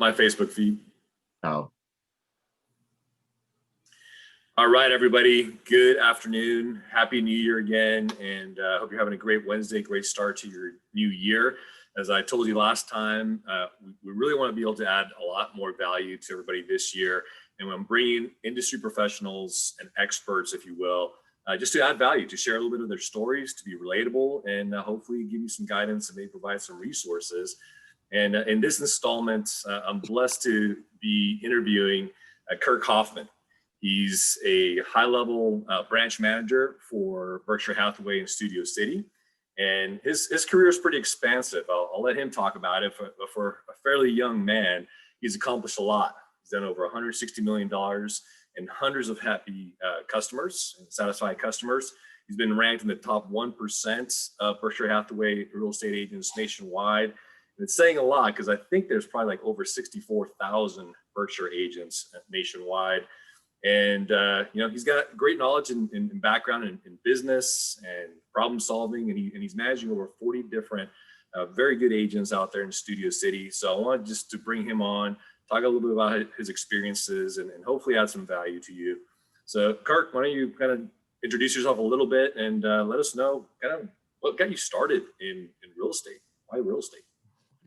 my Facebook feed. Oh. All right, everybody. Good afternoon. Happy New Year again. And I hope you're having a great Wednesday, great start to your new year. As I told you last time, we really want to be able to add a lot more value to everybody this year. And I'm bringing industry professionals and experts, if you will, just to add value, to share a little bit of their stories, to be relatable, and hopefully give you some guidance and maybe provide some resources. And in this installment, I'm blessed to be interviewing Kirk Hoffman. He's a high-level branch manager for Berkshire Hathaway in Studio City, and his career is pretty expansive. I'll let him talk about it. For a fairly young man, he's accomplished a lot. He's done over $160 million and hundreds of happy customers and satisfied customers. He's been ranked in the top 1% of Berkshire Hathaway real estate agents nationwide. And it's saying a lot because I think there's probably like over 64,000 Berkshire agents nationwide. And, he's got great knowledge and background in business and problem solving, and he's managing over 40 different very good agents out there in Studio City. So I wanted just to bring him on, talk a little bit about his experiences, and hopefully add some value to you. So Kirk, why don't you kind of introduce yourself a little bit and let us know kind of what got you started in real estate? Why real estate?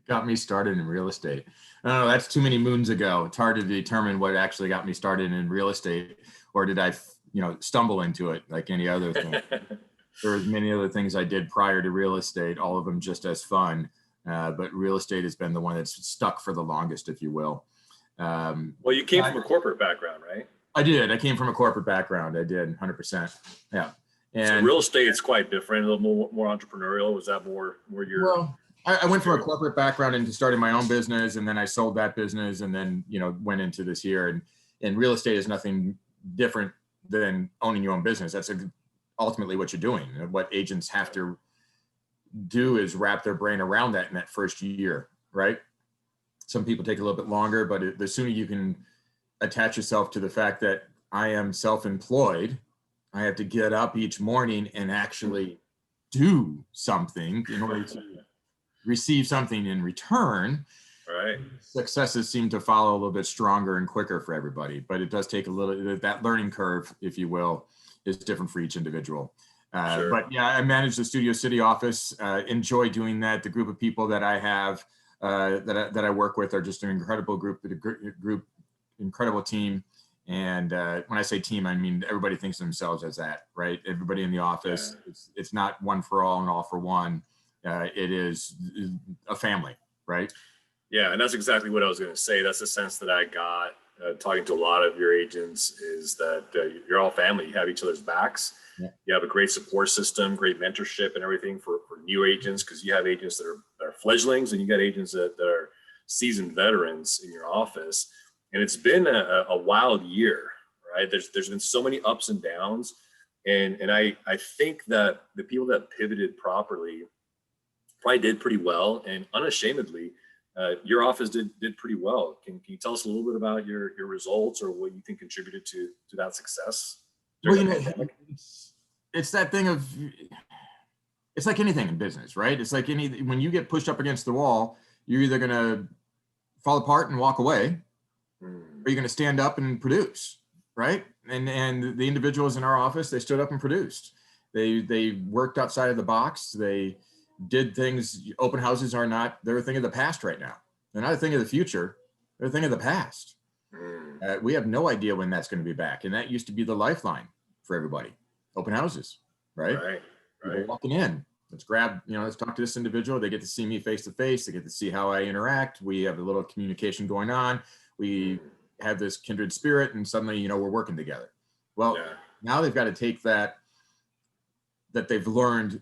Got me started in real estate. Oh, that's too many moons ago. It's hard to determine what actually got me started in real estate, or did I, stumble into it like any other thing? There was many other things I did prior to real estate, all of them just as fun. But real estate has been the one that's stuck for the longest, if you will. Well, you came from a corporate background, right? I did. I came from a corporate background. I did, 100%. Yeah. And so real estate is quite different, a little more entrepreneurial. Was that more your? Well, I went from a corporate background into starting my own business, and then I sold that business, and then went into this here. And real estate is nothing different than owning your own business. That's ultimately what you're doing. What agents have to do is wrap their brain around that in that first year, right? Some people take a little bit longer, but the sooner you can attach yourself to the fact that I am self-employed, I have to get up each morning and actually do something in order to receive something in return. Right. Successes seem to follow a little bit stronger and quicker for everybody, but it does take a little, that learning curve, if you will, is different for each individual. Sure. But yeah, I manage the Studio City office, enjoy doing that. The group of people that I have, that I work with are just an incredible group, incredible team. And when I say team, I mean, everybody thinks of themselves as that, right? Everybody in the office, yeah. It's not one for all and all for one. It is a family, right? Yeah, and that's exactly what I was going to say. That's the sense that I got talking to a lot of your agents, is that you're all family. You have each other's backs. Yeah. You have a great support system, great mentorship and everything for new agents, because you have agents that are fledglings, and you got agents that are seasoned veterans in your office. And it's been a wild year, right? There's been so many ups and downs. And I think that the people that pivoted properly probably did pretty well, and unashamedly, your office did pretty well. Can you tell us a little bit about your results, or what you think contributed to that success? Well, it's that thing of, it's like anything in business, right? It's like when you get pushed up against the wall, you're either going to fall apart and walk away, or you're going to stand up and produce, right? And the individuals in our office, they stood up and produced. They worked outside of the box. They did things. Open houses they're a thing of the past right now. They're not a thing of the future. They're a thing of the past. We have no idea when that's going to be back. And that used to be the lifeline for everybody. Open houses, right? Right. People walking in, let's talk to this individual. They get to see me face to face. They get to see how I interact. We have a little communication going on. We have this kindred spirit, and suddenly, we're working together. Well, now they've got to take that they've learned,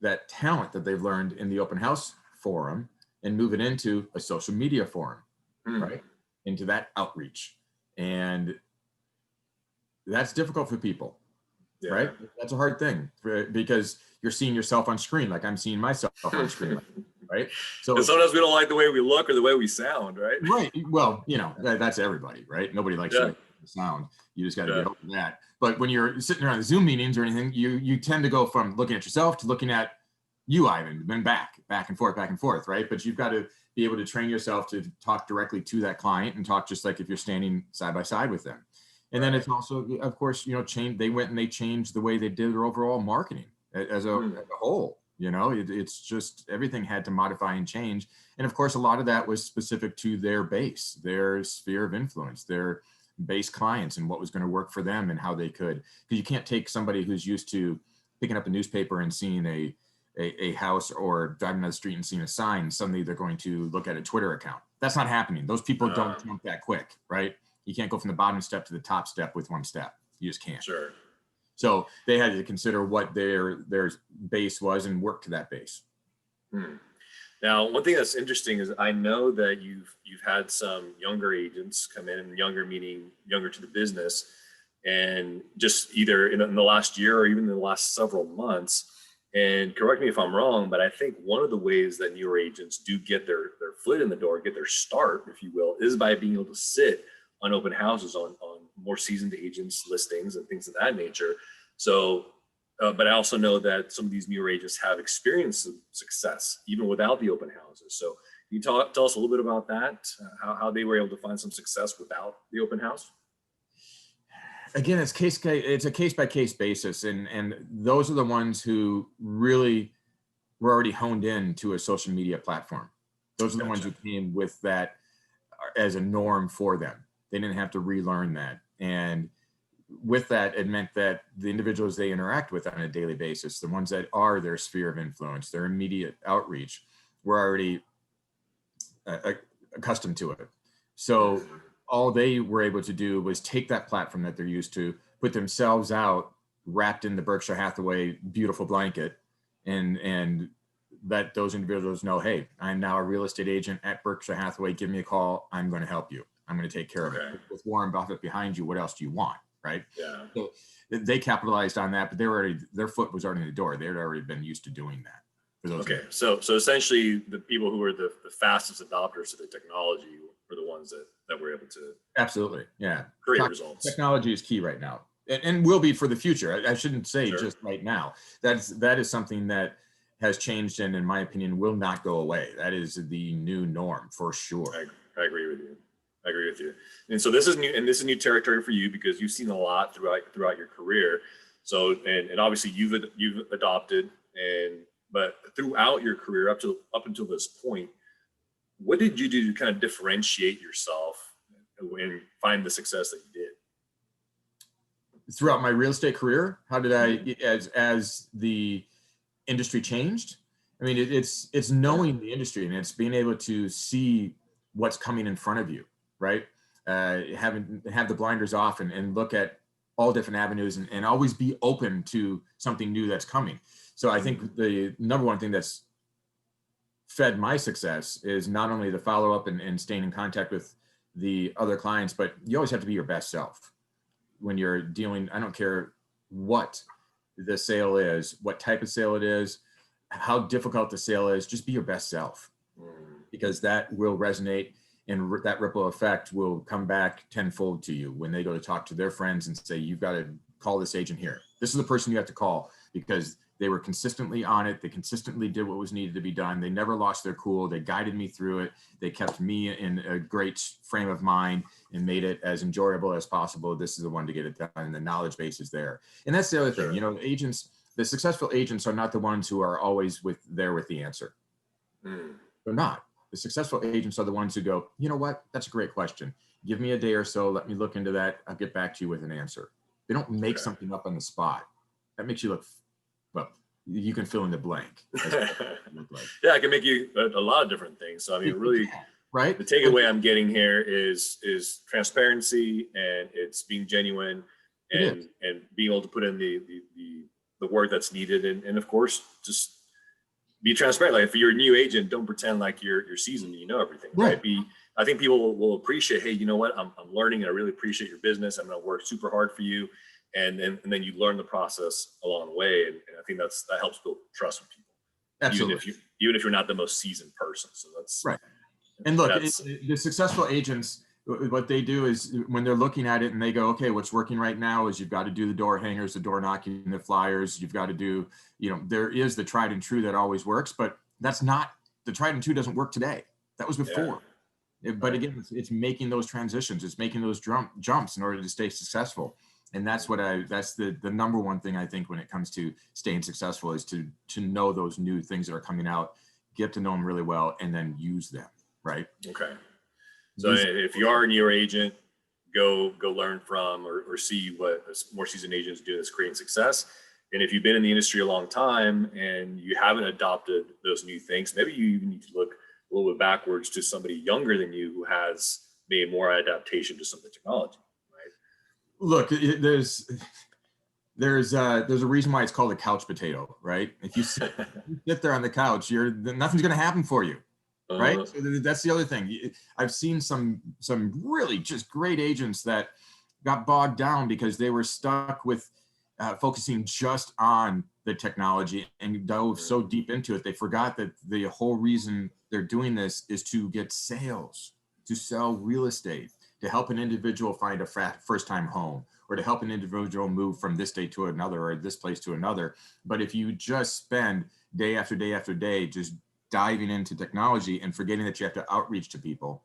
that talent that they've learned in the open house forum, and move it into a social media forum, right? Into that outreach. And that's difficult for people, right? That's a hard thing because you're seeing yourself on screen, like I'm seeing myself on screen, right? So sometimes we don't like the way we look or the way we sound, right? Right. Well, that's everybody, right? Nobody likes the sound. You just got to get over that. But when you're sitting around the Zoom meetings or anything, you tend to go from looking at yourself to looking at you, Ivan, then back and forth, right? But you've got to be able to train yourself to talk directly to that client and talk just like if you're standing side by side with them. And then it's also, of course, they went and they changed the way they did their overall marketing as a whole. It's just everything had to modify and change. And of course, a lot of that was specific to their base, their sphere of influence, their base clients, and what was going to work for them and how they could. Because you can't take somebody who's used to picking up a newspaper and seeing a house or driving down the street and seeing a sign, suddenly they're going to look at a Twitter account. That's not happening. Those people don't jump that quick, right? You can't go from the bottom step to the top step with one step. You just can't. Sure. So they had to consider what their base was and work to that base. Now, one thing that's interesting is I know that you've had some younger agents come in, younger meaning younger to the business, and just either in the last year or even in the last several months. And correct me if I'm wrong, but I think one of the ways that newer agents do get their foot in the door, get their start, if you will, is by being able to sit on open houses on more seasoned agents listings and things of that nature. So, but I also know that some of these newer agents have experienced some success even without the open houses. So can you tell us a little bit about that, how they were able to find some success without the open house? Again, it's a case by case basis. And those are the ones who really were already honed in to a social media platform. Those are the ones who came with that as a norm for them. They didn't have to relearn that. And with that, it meant that the individuals they interact with on a daily basis, the ones that are their sphere of influence, their immediate outreach, were already accustomed to it. So all they were able to do was take that platform that they're used to, put themselves out, wrapped in the Berkshire Hathaway beautiful blanket, and let those individuals know, hey, I'm now a real estate agent at Berkshire Hathaway. Give me a call. I'm going to help you. I'm going to take care of it. With Warren Buffett behind you, what else do you want? Right? Yeah. So they capitalized on that, but their foot was already in the door. They had already been used to doing that. Okay. So essentially the people who were the fastest adopters of the technology were the ones that were able to. Absolutely. Yeah. Great results. Technology is key right now and will be for the future. I shouldn't say just right now. That is something that has changed and in my opinion will not go away. That is the new norm for sure. I agree with you. And so this is new territory for you because you've seen a lot throughout your career. So, and obviously you've adopted but throughout your career up until this point, what did you do to kind of differentiate yourself and find the success that you did? Throughout my real estate career, how did I, as the industry changed? I mean, it's knowing the industry and it's being able to see what's coming in front of you. Right? Have the blinders off and look at all different avenues and always be open to something new that's coming. So I think the number one thing that's fed my success is not only the follow-up and staying in contact with the other clients, but you always have to be your best self when you're dealing. I don't care what the sale is, what type of sale it is, how difficult the sale is, just be your best self because that will resonate. And that ripple effect will come back tenfold to you when they go to talk to their friends and say, you've got to call this agent here. This is the person you have to call because they were consistently on it. They consistently did what was needed to be done. They never lost their cool. They guided me through it. They kept me in a great frame of mind and made it as enjoyable as possible. This is the one to get it done. And the knowledge base is there. And that's the other thing, agents, the successful agents are not the ones who are always there with the answer. They're not. The successful agents are the ones who go, you know what? That's a great question. Give me a day or so. Let me look into that. I'll get back to you with an answer. They don't make something up on the spot. That makes you look, well, you can fill in the blank. Yeah, it can make you a lot of different things. So I mean, really, right? The takeaway I'm getting here is transparency and it's being genuine and being able to put in the work that's needed and of course just be transparent. Like if you're a new agent, don't pretend like you're seasoned and you know everything. Right? I think people will appreciate, hey, you know what? I'm learning and I really appreciate your business. I'm going to work super hard for you. And then you learn the process along the way. And I think that helps build trust with people. Absolutely. Even if you're not the most seasoned person. So that's right. And look, the successful agents, what they do is when they're looking at it and they go, okay, what's working right now is you've got to do the door hangers, the door knocking, the flyers. You've got to do, there is the tried and true that always works, but that's not, the tried and true doesn't work today. That was before. But again, it's making those transitions. It's making those jumps in order to stay successful. And that's the number one thing I think when it comes to staying successful is to know those new things that are coming out, get to know them really well, and then use them, right? Okay. So if you are a newer agent, go learn from or see what more seasoned agents do that's creating success. And if you've been in the industry a long time and you haven't adopted those new things, maybe you even need to look a little bit backwards to somebody younger than you who has made more adaptation to some of the technology, right? Look, there's a reason why it's called a couch potato, right? If you sit there on the couch, nothing's going to happen for you, right? So that's the other thing. I've seen some really just great agents that got bogged down because they were stuck with focusing just on the technology and dove so deep into it, they forgot that the whole reason they're doing this is to get sales, to sell real estate, to help an individual find a first-time home, or to help an individual move from this state to another or this place to another. But if you just spend day after day after day just diving into technology and forgetting that you have to outreach to people,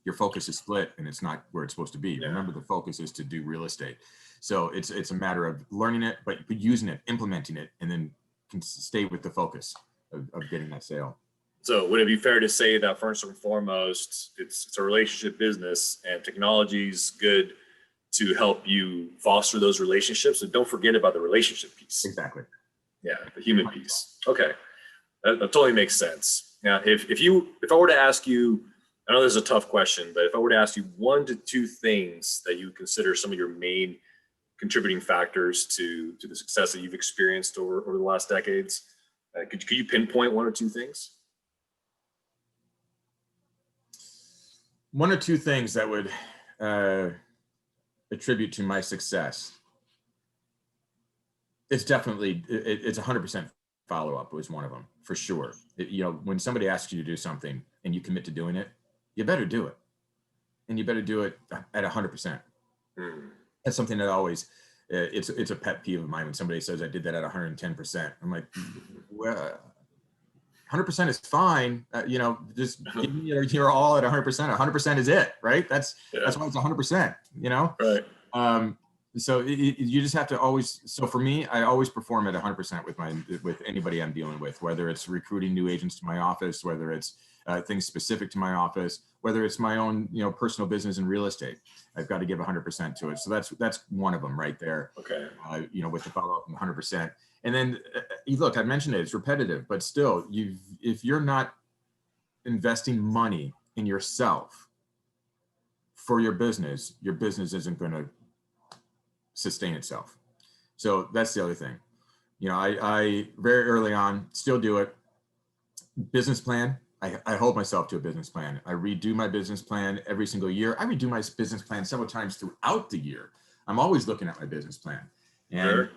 your focus is split and it's not where it's supposed to be. Yeah. Remember, the focus is to do real estate. So it's a matter of learning it, but using it, implementing it, and then can stay with the focus of getting that sale. So would it be fair to say that first and foremost, it's a relationship business and technology is good to help you foster those relationships, and don't forget about the relationship piece. Exactly. Yeah, the human piece. Okay, that totally makes sense. Yeah, if I were to ask you, I know this is a tough question, but if I were to ask you 1 to 2 things that you consider some of your main contributing factors to the success that you've experienced over the last decades, could you pinpoint 1 or 2 things? 1 or 2 things that would attribute to my success. It's definitely, it's 100% follow-up was one of them, for sure. When somebody asks you to do something and you commit to doing it, you better do it. And you better do it at 100%. That's something that always, it's a pet peeve of mine when somebody says I did that at 110%. I'm like, well, 100% is fine. Just give me your all at 100%. 100% is it, right? That's why it's 100%, Right. So you just have to always, so for me, I always perform at 100% with anybody I'm dealing with, whether it's recruiting new agents to my office, whether it's things specific to my office, whether it's my own, personal business and real estate. I've got to give 100% to it. So that's one of them right there. Okay. With the follow-up 100%. And then look, I mentioned it's repetitive, but still, if you're not investing money in yourself for your business isn't going to sustain itself. So that's the other thing. I very early on still do it. Business plan. I hold myself to a business plan. I redo my business plan every single year. I redo my business plan several times throughout the year. I'm always looking at my business plan. And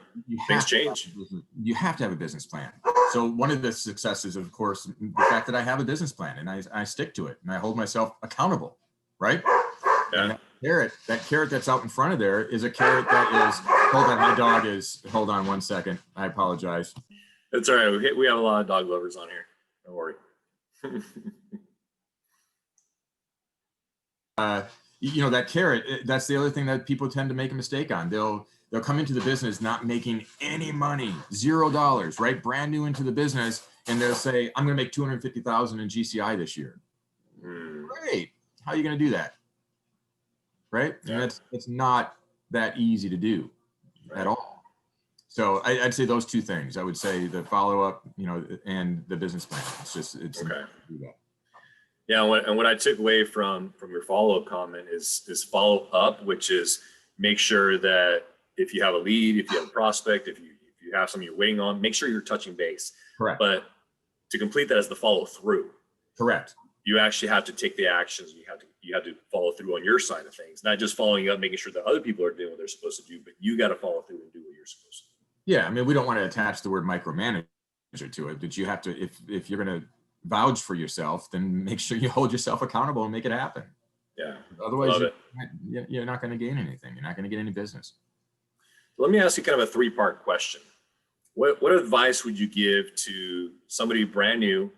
things change. You have to have a business plan. So one of the successes, of course, the fact that I have a business plan and I stick to it and I hold myself accountable, right? Yeah. And that carrot that's out in front of there is a carrot that is, hold on 1 second. I apologize. It's all right. We have a lot of dog lovers on here. Don't worry. That carrot, that's the other thing that people tend to make a mistake on. They'll come into the business not making any money, $0, right? Brand new into the business. And they'll say, I'm going to make $250,000 in GCI this year. Great. How are you going to do that? Right? Yeah. And it's not that easy to do at all. So I'd say those 2 things. I would say the follow-up, and the business plan. It's okay. Yeah, and what I took away from your follow-up comment is follow up, which is make sure that if you have a lead, if you have a prospect, if you have something you're waiting on, make sure you're touching base. Correct. But to complete that as the follow through. Correct. You actually have to take the actions. You have to follow through on your side of things, not just following up, making sure that other people are doing what they're supposed to do, but you got to follow through and do what you're supposed to do. Yeah, I mean, we don't want to attach the word micromanager to it, but you have to, if you're going to vouch for yourself, then make sure you hold yourself accountable and make it happen. Yeah. Otherwise, you're not going to gain anything. You're not going to get any business. Let me ask you kind of a 3-part question. What advice would you give to somebody brand new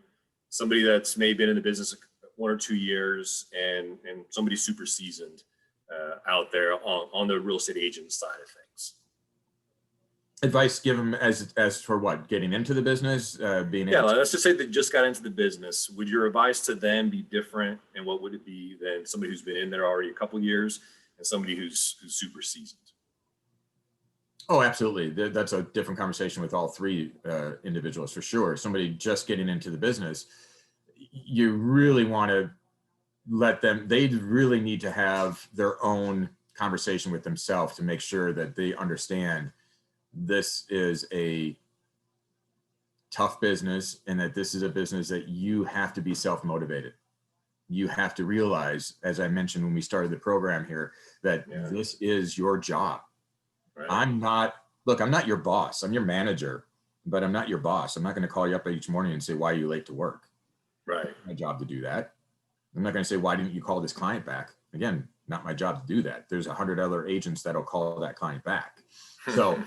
somebody that's maybe been in the business 1 or 2 years, and somebody super seasoned out there on the real estate agent side of things. Advice give them as for what? Getting into the business, being able Let's just say they just got into the business. Would your advice to them be different, and what would it be than somebody who's been in there already a couple years and somebody who's super seasoned? Oh, absolutely. That's a different conversation with all three individuals for sure. Somebody just getting into the business, you really want to let them, they really need to have their own conversation with themselves to make sure that they understand this is a tough business and that this is a business that you have to be self-motivated. You have to realize, as I mentioned when we started the program here, that this is your job. Right. I'm not your boss. I'm your manager, but I'm not your boss. I'm not going to call you up each morning and say, why are you late to work? Right. It's my job to do that. I'm not going to say, why didn't you call this client back? Again, not my job to do that. There's 100 other agents that'll call that client back. So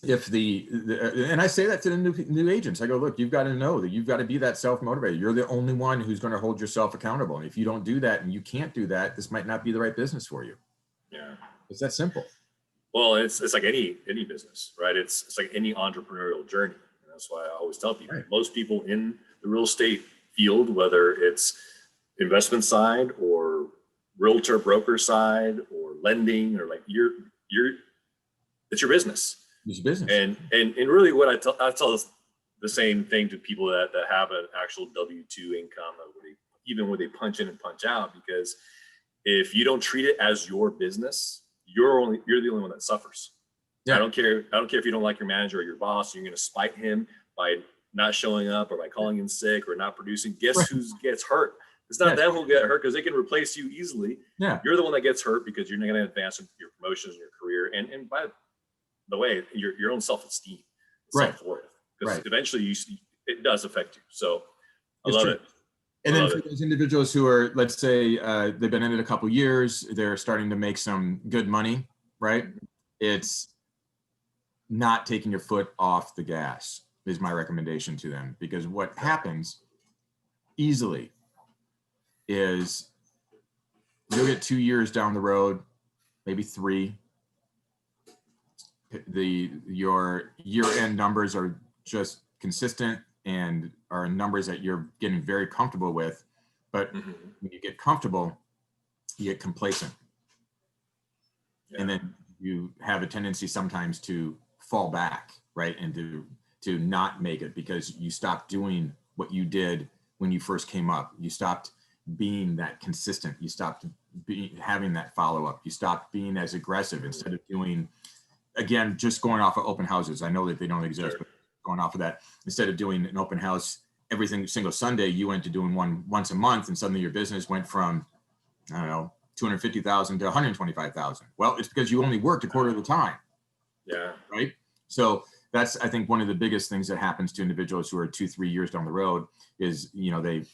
if and I say that to the new agents, I go, look, you've got to know that you've got to be that self-motivated. You're the only one who's going to hold yourself accountable. And if you don't do that and you can't do that, this might not be the right business for you. Yeah. It's that simple. Well, it's like any business, right? It's like any entrepreneurial journey. And that's why I always tell people, right. Most people in the real estate field, whether it's investment side or realtor broker side or lending, or like it's your business. It's your business. And really what I tell the same thing to people that have an actual W-2 income, even when they punch in and punch out, because if you don't treat it as your business, you're the only one that suffers. Yeah. I don't care if you don't like your manager or your boss, you're going to spite him by not showing up or by calling in sick or not producing. Guess who gets hurt? It's not them who get hurt, because they can replace you easily. Yeah. You're the one that gets hurt because you're not going to advance in your promotions and your career. And by the way, your own self-esteem, self-worth, because eventually it does affect you. So I love it. And then for those individuals who are, let's say, they've been in it a couple of years, they're starting to make some good money, right? It's not taking your foot off the gas is my recommendation to them, because what happens easily is you'll get 2 years down the road, maybe 3. Your year-end numbers are just consistent and are numbers that you're getting very comfortable with. But when you get comfortable, you get complacent. Yeah. And then you have a tendency sometimes to fall back, right? And to not make it, because you stopped doing what you did when you first came up. You stopped being that consistent. You stopped having that follow-up. You stopped being as aggressive instead of doing, again, just going off of open houses. I know that they don't exist, but going off of that, instead of doing an open house every single Sunday, you went to doing one once a month, and suddenly your business went from, I don't know, 250,000 to 125,000. Well, it's because you only worked a quarter of the time. Yeah. Right. So that's, I think, one of the biggest things that happens to individuals who are 2-3 years down the road is, they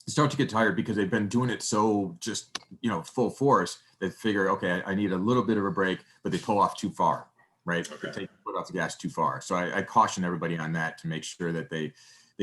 start to get tired because they've been doing it so just, full force. They figure, okay, I need a little bit of a break, but they pull off too far. Right. Okay. They take the foot off the gas too far. So I caution everybody on that, to make sure that they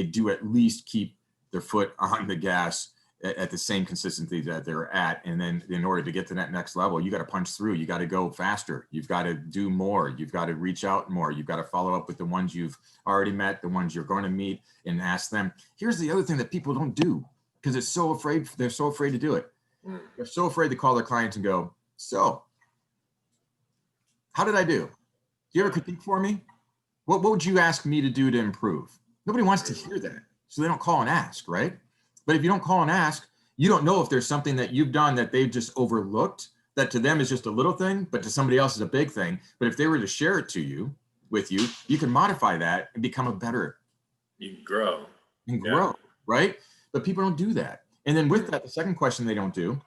do at least keep their foot on the gas at the same consistency that they're at. And then in order to get to that next level, you got to punch through. You got to go faster. You've got to do more. You've got to reach out more. You've got to follow up with the ones you've already met, the ones you're going to meet, and ask them. Here's the other thing that people don't do, because they're so afraid to do it. They're so afraid to call their clients and go, so how did I do? Do you have a critique for me? What would you ask me to do to improve? Nobody wants to hear that. So they don't call and ask, right? But if you don't call and ask, you don't know if there's something that you've done that they've just overlooked, that to them is just a little thing, but to somebody else is a big thing. But if they were to share it with you, you can modify that and become a better. You can grow. Right? But people don't do that. And then with that, the second question they don't do,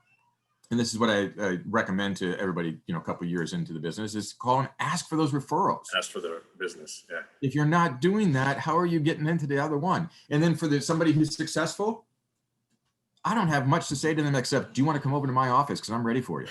and this is what I recommend to everybody, a couple of years into the business, is call and ask for those referrals. Ask for the business. Yeah. If you're not doing that, how are you getting into the other one? And then for somebody who's successful, I don't have much to say to them except, do you want to come over to my office? Because I'm ready for you.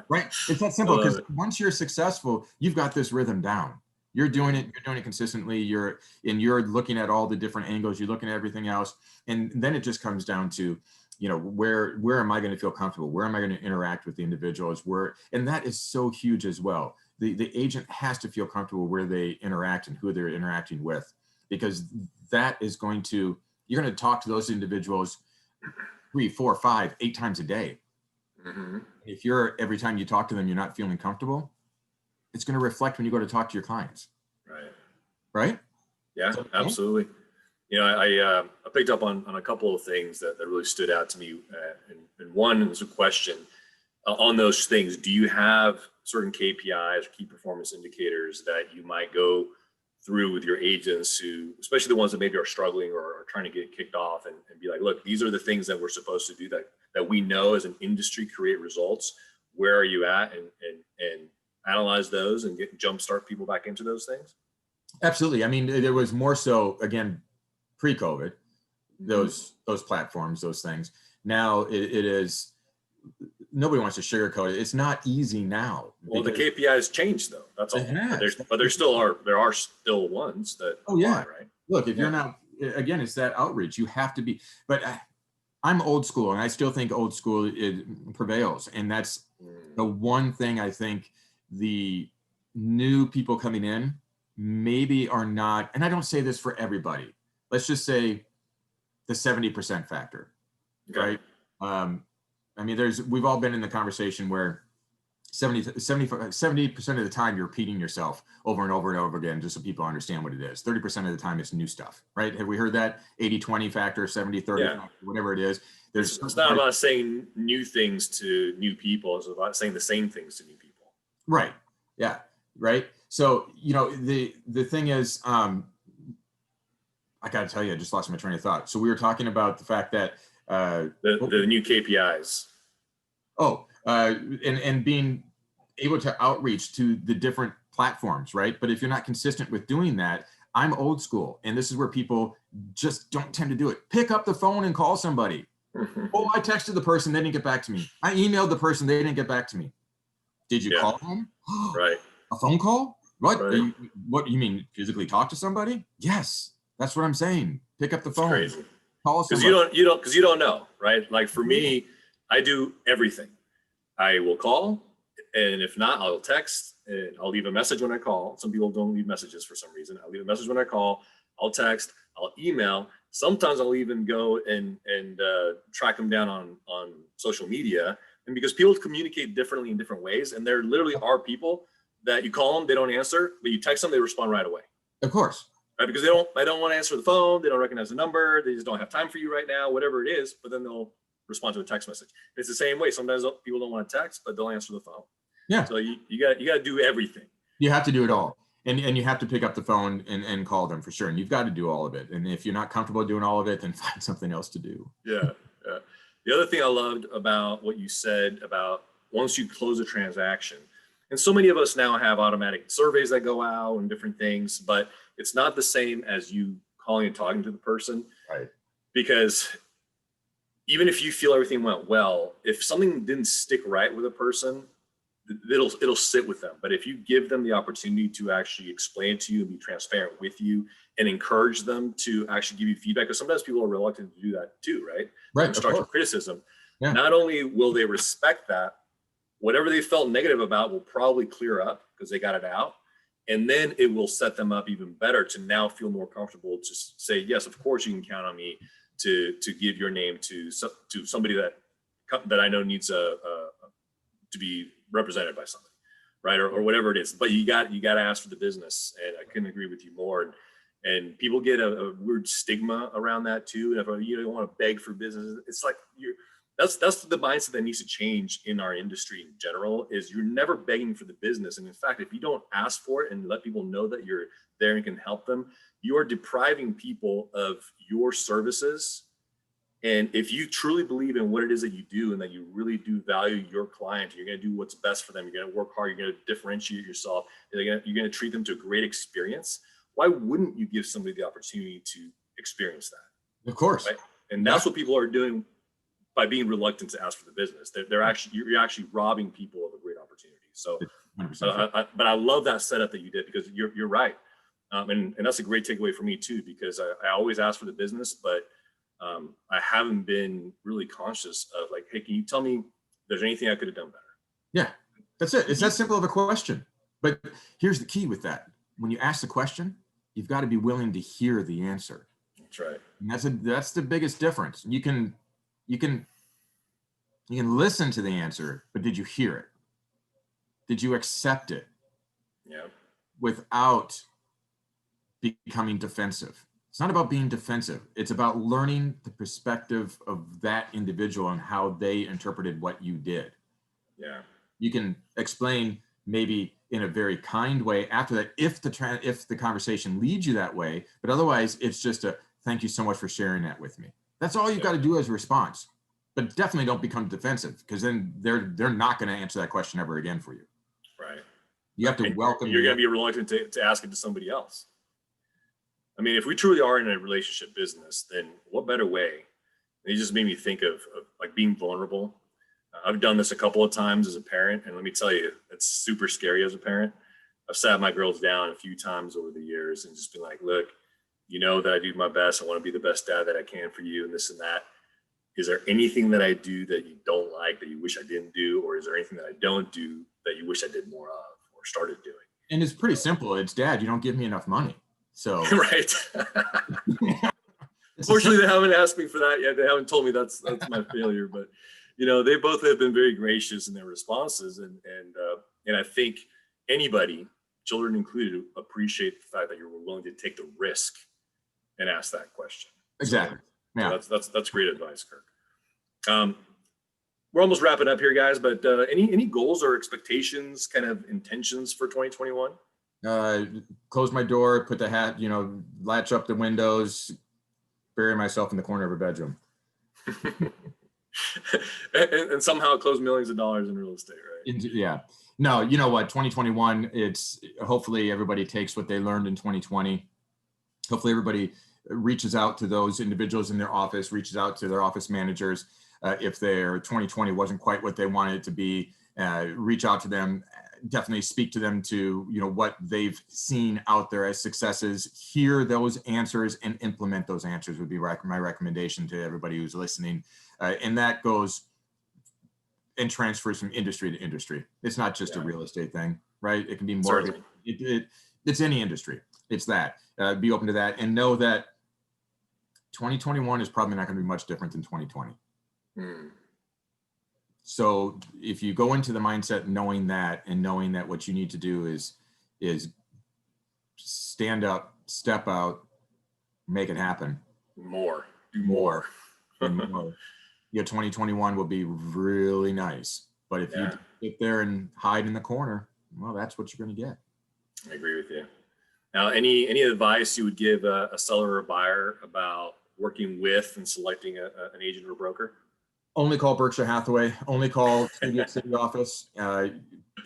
Right? It's that simple, because once you're successful, you've got this rhythm down. You're doing it consistently. You're looking at all the different angles. You're looking at everything else. And then it just comes down to, where am I going to feel comfortable? Where am I going to interact with the individuals? And that is so huge as well. The agent has to feel comfortable where they interact and who they're interacting with, because that is you're going to talk to those individuals 3, 4, 5, 8 times a day. If every time you talk to them, you're not feeling comfortable, it's going to reflect when you go to talk to your clients. Right? Yeah, absolutely. I picked up on a couple of things that really stood out to me. And one is a question on those things. Do you have certain KPIs or key performance indicators that you might go through with your agents who, especially the ones that maybe are struggling or are trying to get kicked off, and be like, look, these are the things that we're supposed to do that we know as an industry create results. Where are you at? And analyze those and jumpstart people back into those things. Absolutely. I mean, there was more so, again, pre-COVID, those platforms, those things. Now it is, nobody wants to sugarcoat it. It's not easy now. Well, the KPIs changed though. That's all. But there are still ones that apply, right? Look, if you're not, again, it's that outreach. You have to be, but I'm old school, and I still think old school it prevails. And that's the one thing I think the new people coming in maybe are not, and I don't say this for everybody. Let's just say the 70% factor, right? I mean, we've all been in the conversation where 70% of the time you're repeating yourself over and over and over again, just so people understand what it is. 30% of the time it's new stuff, right? Have we heard that 80-20 factor, 70-30, factor, whatever it is? It's not about saying new things to new people. It's about saying the same things to new people. Right. Yeah. Right. So, the thing is, I got to tell you, I just lost my train of thought. So we were talking about the fact that the new KPIs. And being able to outreach to the different platforms, right? But if you're not consistent with doing that, I'm old school, and this is where people just don't tend to do it. Pick up the phone and call somebody. Oh, I texted the person, they didn't get back to me. I emailed the person, they didn't get back to me. Did you call them? Right. A phone call? What? Right. What you mean? Physically talk to somebody? Yes, that's what I'm saying. Pick up the phone. Crazy. Call somebody. Because you don't know, right? Like for me, I do everything. I will call, and if not, I'll text, and I'll leave a message when I call. Some people don't leave messages for some reason. I'll leave a message when I call. I'll text. I'll email. Sometimes I'll even go and track them down on social media. And because people communicate differently in different ways, and there literally are people that you call them, they don't answer, but you text them, they respond right away. Of course. Right? Because they don't want to answer the phone, they don't recognize the number, they just don't have time for you right now, whatever it is, but then they'll respond to a text message. It's the same way. Sometimes people don't want to text, but they'll answer the phone. Yeah. So you got to do everything. You have to do it all. And you have to pick up the phone and call them for sure. And you've got to do all of it. And if you're not comfortable doing all of it, then find something else to do. Yeah. The other thing I loved about what you said about once you close a transaction, and so many of us now have automatic surveys that go out and different things, but it's not the same as you calling and talking to the person. Right. Because even if you feel everything went well, if something didn't stick right with a person, it'll sit with them. But if you give them the opportunity to actually explain it to you and be transparent with you and encourage them to actually give you feedback, because sometimes people are reluctant to do that too, right? Right. Constructive criticism. Yeah. Not only will they respect that, whatever they felt negative about will probably clear up because they got it out. And then it will set them up even better to now feel more comfortable to say, yes, of course you can count on me to give your name to somebody that I know needs to be represented by somebody, right? Or whatever it is. But you got to ask for the business, and I couldn't agree with you more. And people get a weird stigma around that too. And if you don't want to beg for business, it's like that's the mindset that needs to change in our industry in general. Is you're never begging for the business, and in fact, if you don't ask for it and let people know that you're there and can help them, you are depriving people of your services. And if you truly believe in what it is that you do and that you really do value your client, you're going to do what's best for them. You're going to work hard. You're going to differentiate yourself. You're going to treat them to a great experience. Why wouldn't you give somebody the opportunity to experience that? Of course. Right? And that's what people are doing by being reluctant to ask for the business. You're actually robbing people of a great opportunity. So 100%. But I love that setup that you did, because you're right. And that's a great takeaway for me too, because I always ask for the business, but I haven't been really conscious of like, hey, can you tell me if there's anything I could have done better? Yeah, that's it. It's that simple of a question. But here's the key with that. When you ask the question, you've got to be willing to hear the answer. That's right. And that's the biggest difference. You can listen to the answer, but did you hear it? Did you accept it? Yeah. Without becoming defensive. It's not about being defensive. It's about learning the perspective of that individual and how they interpreted what you did. Yeah. You can explain maybe in a very kind way after that, if the conversation leads you that way, but otherwise it's just a thank you so much for sharing that with me. That's all you've got to do as a response. But definitely don't become defensive, because then they're not going to answer that question ever again for you. Right. You have to welcome. You're going to be reluctant to ask it to somebody else. I mean, if we truly are in a relationship business, then what better way? It just made me think of like being vulnerable. I've done this a couple of times as a parent, and let me tell you, it's super scary as a parent. I've sat my girls down a few times over the years and just been like, look, you know that I do my best. I want to be the best dad that I can for you, and this and that. Is there anything that I do that you don't like, that you wish I didn't do? Or is there anything that I don't do that you wish I did more of or started doing? And it's pretty simple. It's, Dad, you don't give me enough money. So right. Fortunately, they haven't asked me for that yet. They haven't told me that's my failure, but you know, they both have been very gracious in their responses, and I think anybody, children included, appreciate the fact that you're willing to take the risk and ask that question. Exactly. Yeah. So that's great advice, Kirk. We're almost wrapping up here, guys, but any goals or expectations, kind of intentions for 2021? Close my door, put the hat, latch up the windows, bury myself in the corner of a bedroom. and somehow close millions of dollars in real estate, right? Yeah. No, you know what? 2021, it's hopefully everybody takes what they learned in 2020. Hopefully everybody reaches out to those individuals in their office, reaches out to their office managers. If their 2020 wasn't quite what they wanted it to be, reach out to them. Definitely speak to them to what they've seen out there as successes. Hear those answers and implement those answers would be my recommendation to everybody who's listening. And that goes and transfers from industry to industry. It's not just a real estate thing, right? It can be more. It's any industry. It's that. Be open to that, and know that 2021 is probably not going to be much different than 2020. So if you go into the mindset knowing that, and knowing that what you need to do is stand up, step out, make it happen. Do more. And more. 2021 will be really nice. But if you sit there and hide in the corner, well, that's what you're going to get. I agree with you. Now, any advice you would give a seller or a buyer about working with and selecting an agent or broker? Only call Berkshire Hathaway. Only call Studio City office.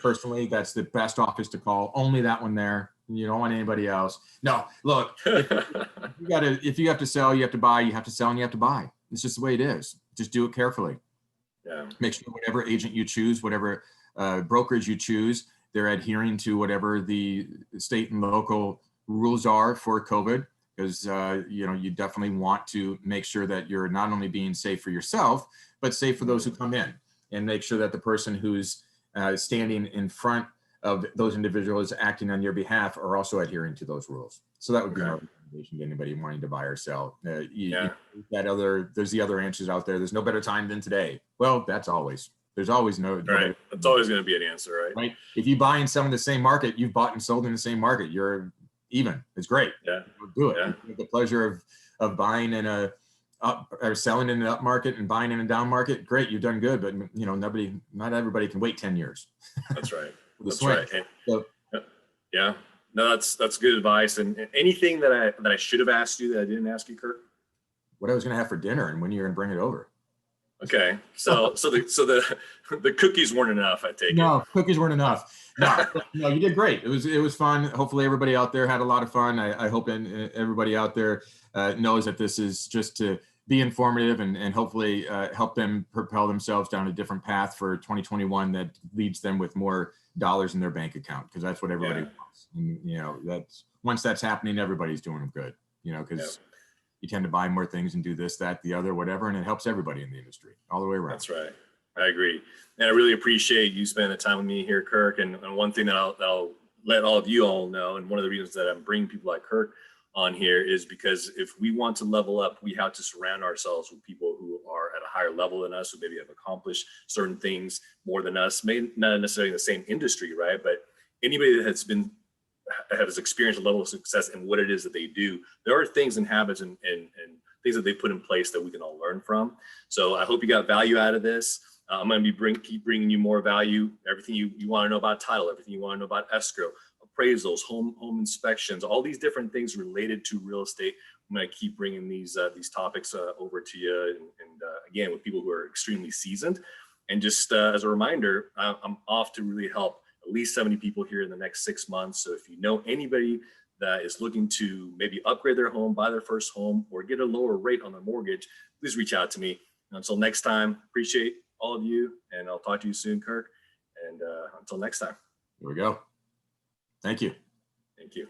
Personally, that's the best office to call. Only that one there. You don't want anybody else. No, look, if you have to sell, you have to buy. You have to sell, and you have to buy. It's just the way it is. Just do it carefully. Yeah. Make sure whatever agent you choose, whatever brokerage you choose, they're adhering to whatever the state and local rules are for COVID. Because you definitely want to make sure that you're not only being safe for yourself, but safe for those who come in, and make sure that the person who's standing in front of those individuals acting on your behalf are also adhering to those rules. So that would be my recommendation to anybody wanting to buy or sell. There's the other answers out there. There's no better time than today. Well, there's always no. Right. That's always going to be an answer, right? Right. If you buy and sell in the same market, you've bought and sold in the same market. You're even. It's great. Yeah. Do it. Yeah. You have the pleasure of buying in a up or selling in an up market and buying in a down market. Great, you've done good, but not everybody can wait 10 years. That's right. That's swing. right. Yeah. No, that's good advice. And anything that I should have asked you that I didn't ask you, Kirk? What I was going to have for dinner and when you're going to bring it over. Okay. So the cookies weren't enough, I take it. No, cookies weren't enough. No, you did great. It was fun. Hopefully everybody out there had a lot of fun. I hope everybody out there knows that this is just to be informative and hopefully help them propel themselves down a different path for 2021 that leads them with more dollars in their bank account, because that's what everybody wants. And, you know, that's once that's happening, everybody's doing good, you know, because you tend to buy more things and do this, that, the other, whatever, and it helps everybody in the industry all the way around. That's right. I agree. And I really appreciate you spending the time with me here, Kirk. And one thing that I'll let all of you all know, and one of the reasons that I'm bringing people like Kirk on here is because if we want to level up, we have to surround ourselves with people who are at a higher level than us, who maybe have accomplished certain things more than us, maybe not necessarily in the same industry, right? But anybody that has experienced a level of success in what it is that they do, there are things and habits and things that they put in place that we can all learn from. So I hope you got value out of this. I'm going to keep bringing you more value, everything you want to know about title, everything you want to know about escrow, appraisals, home inspections, all these different things related to real estate. I'm going to keep bringing these topics over to you, and again, with people who are extremely seasoned. And just as a reminder, I'm off to really help at least 70 people here in the next 6 months. So if you know anybody that is looking to maybe upgrade their home, buy their first home, or get a lower rate on their mortgage, please reach out to me. Until next time, appreciate all of you, and I'll talk to you soon, Kirk. And until next time. Here we go. Thank you. Thank you.